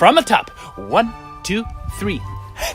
from the top. 1, 2, 3.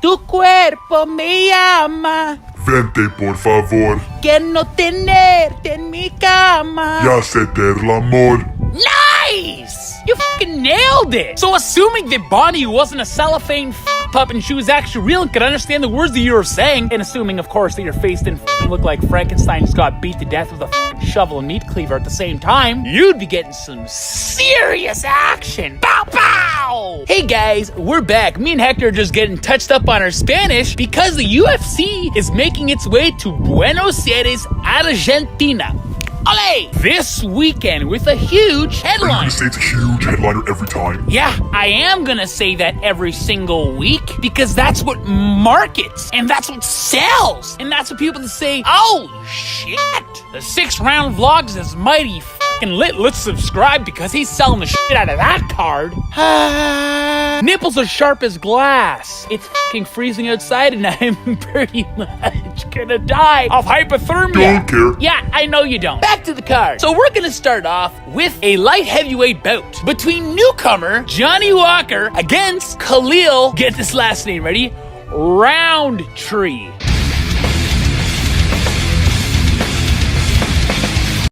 Tu cuerpo me llama. Vente por favor. Que no tenerte en mi cama. Y hacer el amor. Nice! You fucking nailed it! So assuming that Bonnie wasn't a cellophane pup and she was actually real and could understand the words that you were saying, and assuming, of course, that your face didn't look like Frankenstein just got beat to death with a shovel and meat cleaver at the same time, you'd be getting some serious action! Pow pow! Hey guys, we're back. Me and Hector are just getting touched up on our Spanish because the UFC is making its way to Buenos Aires, Argentina. Ole! This weekend with a huge headline. Are you gonna say it's a huge headliner every time? Yeah, I am gonna say that every single week because that's what markets and that's what sells. And that's what people say, oh shit, the 6-round vlogs is mighty fucking lit. Let's subscribe because he's selling the shit out of that card. Nipples are sharp as glass. It's fucking freezing outside and I'm pretty much gonna die of hypothermia. Don't care. Yeah, I know you don't. Back to the card. So we're gonna start off with a light heavyweight bout between newcomer Johnny Walker against Khalil, get this last name ready, Roundtree.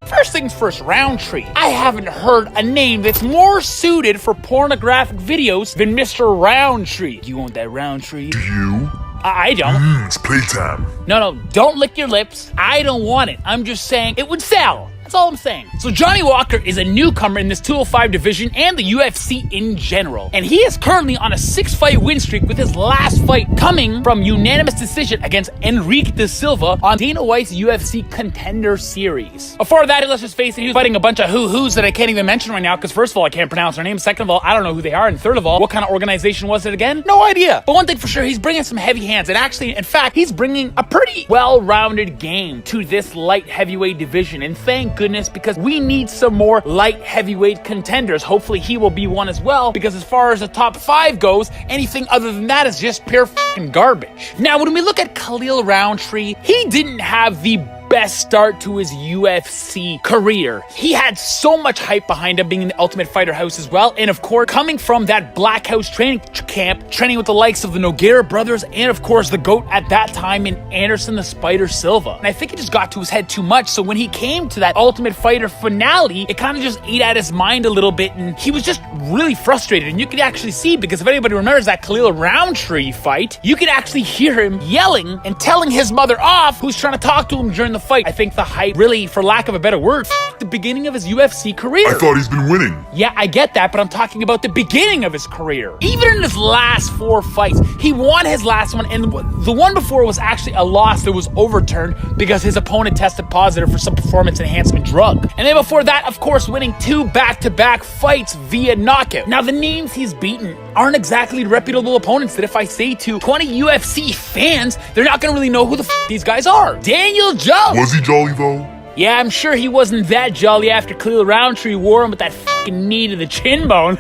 First things first, Roundtree. I haven't heard a name that's more suited for pornographic videos than Mr. Roundtree. You want that Roundtree? Do you? I don't. It's playtime. No, don't lick your lips. I don't want it. I'm just saying it would sell. That's all I'm saying. So Johnny Walker is a newcomer in this 205 division and the UFC in general. And he is currently on a 6-fight win streak with his last fight coming from unanimous decision against Enrique da Silva on Dana White's UFC Contender Series. Before that, let's just face it, he was fighting a bunch of who-who's that I can't even mention right now because first of all, I can't pronounce their names. Second of all, I don't know who they are. And third of all, what kind of organization was it again? No idea. But one thing for sure, he's bringing some heavy hands. And actually, in fact, he's bringing a pretty well-rounded game to this light heavyweight division. And thank goodness, because we need some more light heavyweight contenders. Hopefully he will be one as well, because as far as the top 5 goes, anything other than that is just pure fucking garbage. Now, when we look at Khalil Roundtree, he didn't have the best start to his UFC career. He had so much hype behind him being in the Ultimate Fighter house as well, and of course coming from that Black House training camp, training with the likes of the Nogueira brothers and of course the GOAT at that time in Anderson the Spider Silva. And I think it just got to his head too much, so when he came to that Ultimate Fighter finale, it kind of just ate at his mind a little bit and he was just really frustrated. And you could actually see, because if anybody remembers that Khalil Roundtree fight, you could actually hear him yelling and telling his mother off who's trying to talk to him during the fight. I think the hype really, for lack of a better word, the beginning of his UFC career. I thought he's been winning. Yeah, I get that, but I'm talking about the beginning of his career. Even in his last 4 fights, he won his last one, and the one before was actually a loss that was overturned because his opponent tested positive for some performance enhancement drug. And then before that, of course, winning 2 back-to-back fights via knockout. Now, the names he's beaten aren't exactly reputable opponents that if I say to 20 UFC fans, they're not gonna really know who the these guys are. Daniel Jones! Was he jolly though? Yeah, I'm sure he wasn't that jolly after Khalil Roundtree wore him with that fucking knee to the chin bone.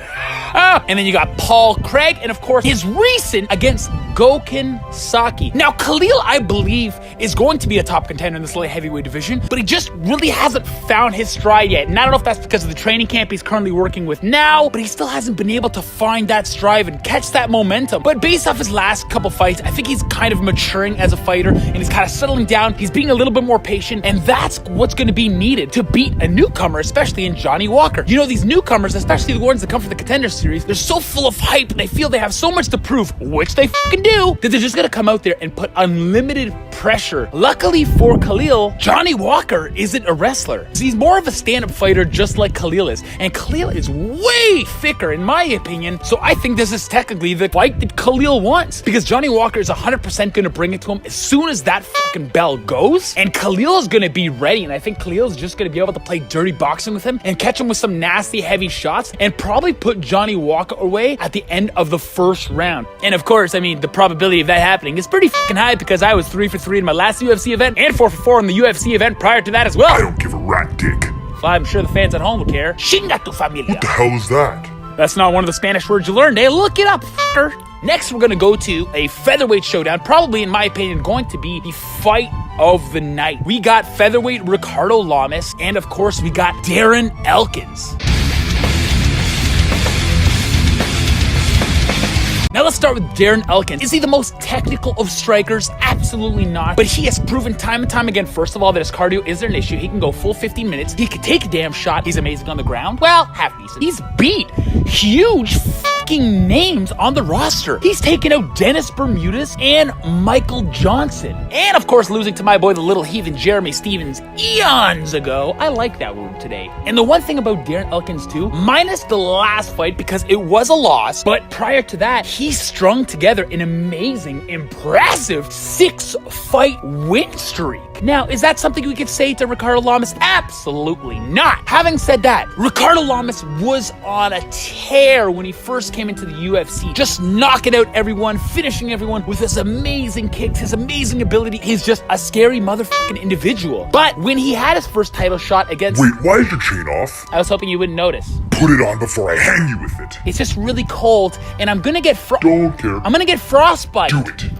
And then you got Paul Craig, and of course, his recent against Gokhan Saki. Now, Khalil, I believe, is going to be a top contender in this light heavyweight division, but he just really hasn't found his stride yet. And I don't know if that's because of the training camp he's currently working with now, but he still hasn't been able to find that stride and catch that momentum. But based off his last couple fights, I think he's kind of maturing as a fighter, and he's kind of settling down. He's being a little bit more patient, and that's what's going to be needed to beat a newcomer, especially in Johnny Walker. You know, these newcomers, especially the ones that come from the Contender Series, they're so full of hype and they feel they have so much to prove, which they fucking do, that they're just gonna come out there and put unlimited pressure. Luckily for Khalil, Johnny Walker isn't a wrestler. He's more of a stand-up fighter just like Khalil is, and Khalil is way thicker in my opinion, so I think this is technically the fight that Khalil wants, because Johnny Walker is 100% gonna bring it to him as soon as that fucking bell goes, and Khalil is gonna be ready, and I think Khalil is just gonna be able to play dirty boxing with him and catch him with some nasty heavy shots and probably put Johnny Walker away at the end of the first round. And of course, I mean, the probability of that happening is pretty fucking high because I was 3 for 3 in my last UFC event and 4 for 4 in the UFC event prior to that as well. I don't give a rat dick. Well, I'm sure the fans at home will care. Chinga tu familia. What the hell is that? That's not one of the Spanish words you learned, eh? Look it up, fucker. Next, we're gonna go to a featherweight showdown, probably, in my opinion, going to be the fight of the night. We got featherweight Ricardo Lamas, and of course, we got Darren Elkins. Now let's start with Darren Elkins. Is he the most technical of strikers? Absolutely not. But he has proven time and time again, first of all, that his cardio isn't an issue. He can go full 15 minutes. He can take a damn shot. He's amazing on the ground. Well, half decent. He's beat huge fucking names on the roster. He's taken out Dennis Bermudez and Michael Johnson. And of course, losing to my boy, the little heathen Jeremy Stevens eons ago. I like that word today. And the one thing about Darren Elkins too, minus the last fight because it was a loss, but prior to that, he strung together an amazing, impressive 6-fight win streak. Now, is that something we could say to Ricardo Lamas? Absolutely not. Having said that, Ricardo Lamas was on a tear when he first came into the UFC, just knocking out everyone, finishing everyone with his amazing kicks, his amazing ability. He's just a scary motherfucking individual. But when he had his first title shot against... Wait, why is your chain off? I was hoping you wouldn't notice. Put it on before I hang you with it. It's just really cold, and I'm gonna get Don't care. I'm gonna get frostbite. Do it.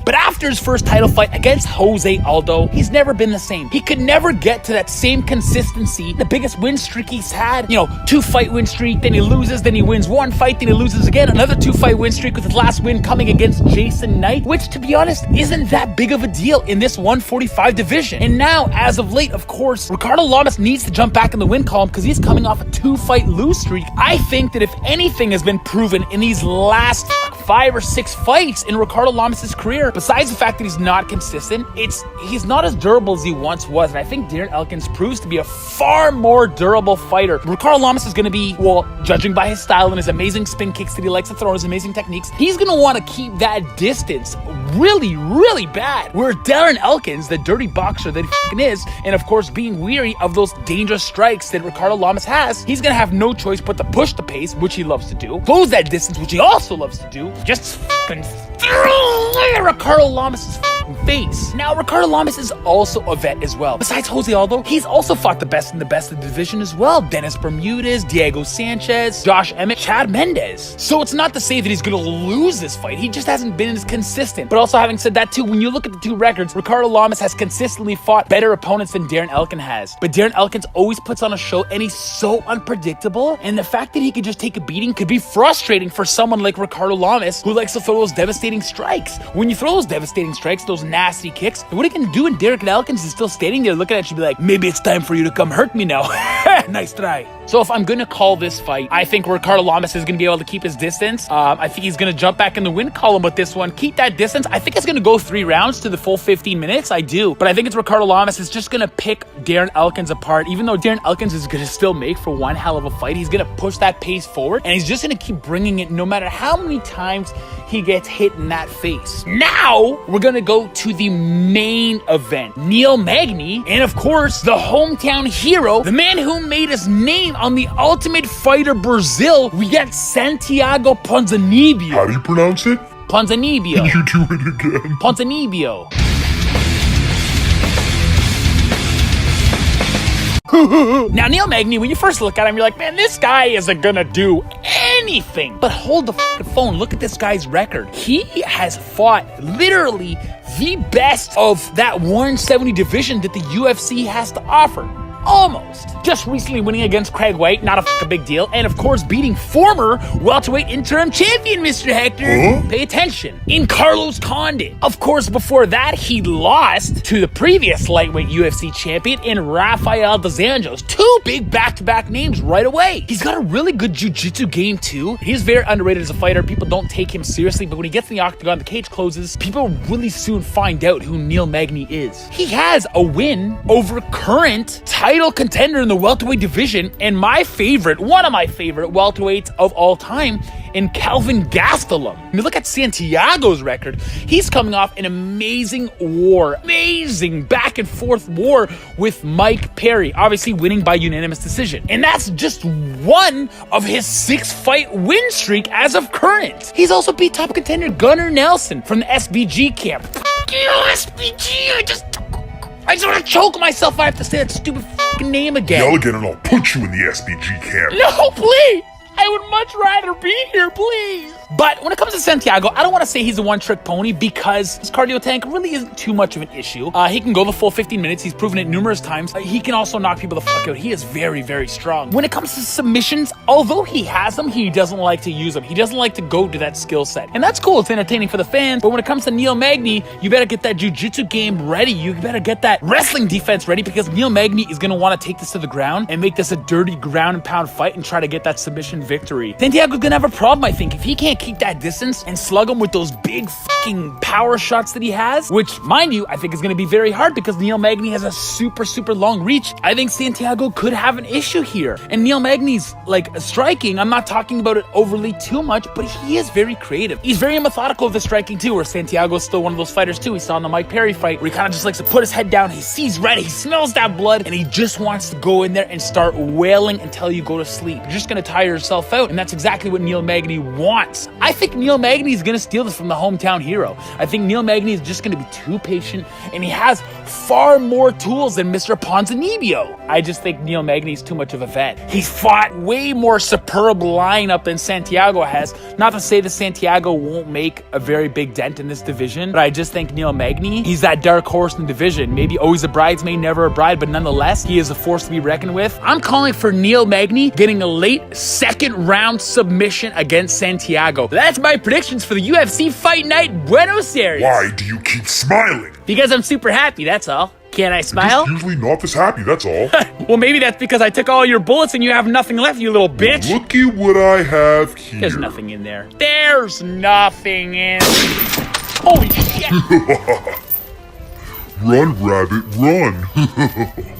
But after his first title fight against Jose Aldo, he's never been the same. He could never get to that same consistency. The biggest win streak he's had, 2-fight win streak, then he loses, then he wins 1 fight, then he loses again, another 2-fight win streak with his last win coming against Jason Knight, which to be honest, isn't that big of a deal in this 145 division. And now, as of late, of course, Ricardo Lamas needs to jump back in the win column because he's coming off a 2-fight lose streak. I think that if anything has been proven in these last 5 or 6 fights in Ricardo Lamas' career, besides the fact that he's not consistent, he's not as durable as he once was, and I think Darren Elkins proves to be a far more durable fighter. Ricardo Lamas is going to be, well, judging by his style and his amazing spin kicks that he likes to throw, his amazing techniques, he's going to want to keep that distance really, really bad. Where Darren Elkins, the dirty boxer that he fucking is, and of course being weary of those dangerous strikes that Ricardo Lamas has, he's going to have no choice but to push the pace, which he loves to do, close that distance, which he also loves to do, just fucking through Ricardo Lamas' face. Now, Ricardo Lamas is also a vet as well. Besides Jose Aldo, he's also fought the best in the best of the division as well. Dennis Bermudez, Diego Sanchez, Josh Emmett, Chad Mendes. So it's not to say that he's going to lose this fight. He just hasn't been as consistent. But also having said that too, when you look at the 2 records, Ricardo Lamas has consistently fought better opponents than Darren Elkins has. But Darren Elkins always puts on a show and he's so unpredictable. And the fact that he could just take a beating could be frustrating for someone like Ricardo Lamas who likes to throw those devastating strikes. When you throw those devastating strikes, those nasty kicks, what are you gonna do when Darren Elkins is still standing there looking at you be like, maybe it's time for you to come hurt me now. Nice try. So if I'm gonna call this fight, I think Ricardo Lamas is gonna be able to keep his distance. I think he's gonna jump back in the win column with this one, keep that distance. I think it's gonna go 3 rounds to the full 15 minutes. I do. But I think it's Ricardo Lamas is just gonna pick Darren Elkins apart. Even though Darren Elkins is gonna still make for one hell of a fight, he's gonna push that pace forward and he's just gonna keep bringing it no matter how many times he gets hit in that face. Now, we're gonna go to the main event. Neil Magny, and of course, the hometown hero, the man who made his name on the Ultimate Fighter Brazil, we got Santiago Ponzinibbio. How do you pronounce it? Ponzinibbio. You do it again. Ponzinibbio. Now, Neil Magny, when you first look at him, you're like, man, this guy isn't gonna do anything. But hold the fucking phone. Look at this guy's record. He has fought literally the best of that 170 division that the UFC has to offer. Almost. Just recently winning against Craig White, not a fucking big deal. And of course, beating former welterweight interim champion, Mr. Hector. Pay attention. In Carlos Condit. Of course, before that, he lost to the previous lightweight UFC champion in Rafael dos Anjos. 2 big back-to-back names right away. He's got a really good jiu-jitsu game too. He's very underrated as a fighter. People don't take him seriously, but when he gets in the octagon, the cage closes, people really soon find out who Neil Magny is. He has a win over current title contender in the welterweight division and one of my favorite welterweights of all time in Calvin Gastelum. I mean, look at Santiago's record. He's coming off an amazing back and forth war with Mike Perry, obviously winning by unanimous decision. And that's just one of his 6-fight win streak as of current. He's also beat top contender Gunnar Nelson from the SBG camp. Fuck you, SBG, I just want to choke myself if I have to say that stupid fucking name again. Yell again and I'll put you in the SBG camp. No, please! I would much rather be here, please! But when it comes to Santiago, I don't want to say he's a one-trick pony because his cardio tank really isn't too much of an issue. He can go the full 15 minutes. He's proven it numerous times. He can also knock people the fuck out. He is very, very strong. When it comes to submissions, although he has them, he doesn't like to use them. He doesn't like to go to that skill set. And that's cool. It's entertaining for the fans. But when it comes to Neil Magny, you better get that jiu-jitsu game ready. You better get that wrestling defense ready because Neil Magny is going to want to take this to the ground and make this a dirty ground and pound fight and try to get that submission victory. Santiago's going to have a problem, I think, if he can't keep that distance and slug him with those big fucking power shots that he has, which, mind you, I think is going to be very hard because Neil Magny has a super, super long reach. I think Santiago could have an issue here. And Neil Magny's, like, striking, I'm not talking about it overly too much, but he is very creative. He's very methodical with the striking too, where Santiago's still one of those fighters too. We saw in the Mike Perry fight where he kind of just likes to put his head down, he sees red, he smells that blood, and he just wants to go in there and start wailing until you go to sleep. You're just going to tire yourself out, and that's exactly what Neil Magny wants. I think Neil Magny is going to steal this from the hometown hero. I think Neil Magny is just going to be too patient, and he has far more tools than Mr. Ponzinibbio. I just think Neil Magny is too much of a vet. He's fought way more superb lineup than Santiago has. Not to say that Santiago won't make a very big dent in this division, but I just think Neil Magny, he's that dark horse in the division. Maybe always a bridesmaid, never a bride, but nonetheless, he is a force to be reckoned with. I'm calling for Neil Magny getting a late second round submission against Santiago. That's my predictions for the UFC Fight Night Buenos Aires. Why do you keep smiling? Because I'm super happy, that's all. Can I smile? You're just usually not this happy, that's all. Well, maybe that's because I took all your bullets and you have nothing left, you little bitch. Looky what I have here. There's nothing in there. There's nothing in. Holy shit! Run, rabbit, run.